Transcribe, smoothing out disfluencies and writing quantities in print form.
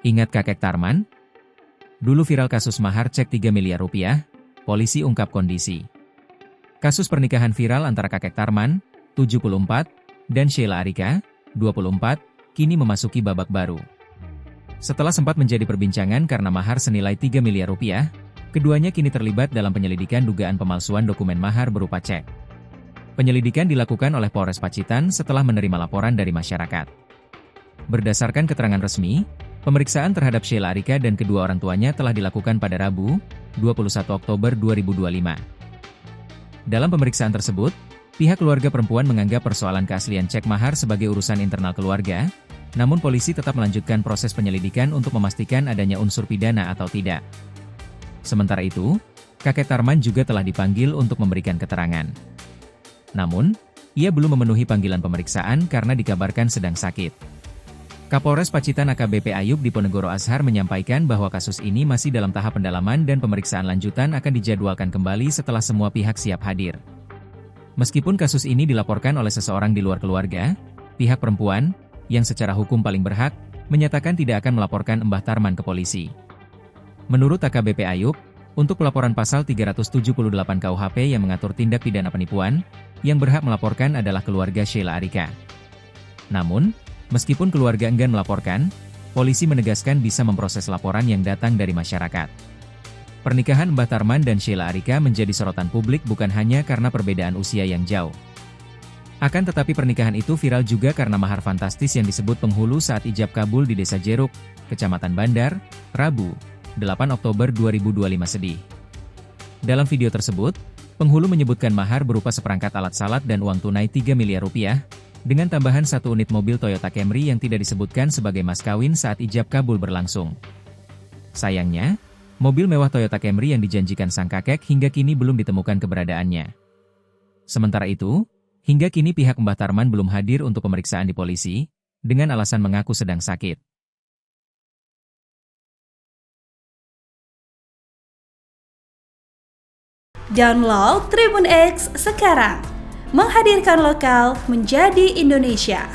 Ingat kakek Tarman? Dulu viral kasus mahar cek 3 miliar rupiah, polisi ungkap kondisi. Kasus pernikahan viral antara kakek Tarman, 74, dan Sheila Arika, 24, kini memasuki babak baru. Setelah sempat menjadi perbincangan karena mahar senilai 3 miliar rupiah, keduanya kini terlibat dalam penyelidikan dugaan pemalsuan dokumen mahar berupa cek. Penyelidikan dilakukan oleh Polres Pacitan setelah menerima laporan dari masyarakat. Berdasarkan keterangan resmi, pemeriksaan terhadap Sheila Arika dan kedua orang tuanya telah dilakukan pada Rabu, 21 Oktober 2025. Dalam pemeriksaan tersebut, pihak keluarga perempuan menganggap persoalan keaslian cek mahar sebagai urusan internal keluarga, namun polisi tetap melanjutkan proses penyelidikan untuk memastikan adanya unsur pidana atau tidak. Sementara itu, kakek Tarman juga telah dipanggil untuk memberikan keterangan. Namun, ia belum memenuhi panggilan pemeriksaan karena dikabarkan sedang sakit. Kapolres Pacitan AKBP Ayub Diponegoro Azhar menyampaikan bahwa kasus ini masih dalam tahap pendalaman dan pemeriksaan lanjutan akan dijadwalkan kembali setelah semua pihak siap hadir. Meskipun kasus ini dilaporkan oleh seseorang di luar keluarga, pihak perempuan, yang secara hukum paling berhak, menyatakan tidak akan melaporkan Mbah Tarman ke polisi. Menurut AKBP Ayub, untuk pelaporan pasal 378 KUHP yang mengatur tindak pidana penipuan, yang berhak melaporkan adalah keluarga Sheila Arika. Namun, meskipun keluarga enggan melaporkan, polisi menegaskan bisa memproses laporan yang datang dari masyarakat. Pernikahan Mbah Tarman dan Sheila Arika menjadi sorotan publik bukan hanya karena perbedaan usia yang jauh. Akan tetapi pernikahan itu viral juga karena mahar fantastis yang disebut penghulu saat ijab kabul di Desa Jeruk, Kecamatan Bandar, Rabu, 8 Oktober 2025 sedih. Dalam video tersebut, penghulu menyebutkan mahar berupa seperangkat alat salat dan uang tunai 3 miliar rupiah, dengan tambahan 1 unit mobil Toyota Camry yang tidak disebutkan sebagai mas kawin saat ijab kabul berlangsung. Sayangnya, mobil mewah Toyota Camry yang dijanjikan sang kakek hingga kini belum ditemukan keberadaannya. Sementara itu, hingga kini pihak Mbah Tarman belum hadir untuk pemeriksaan di polisi, dengan alasan mengaku sedang sakit. Download Tribun X sekarang, menghadirkan lokal menjadi Indonesia.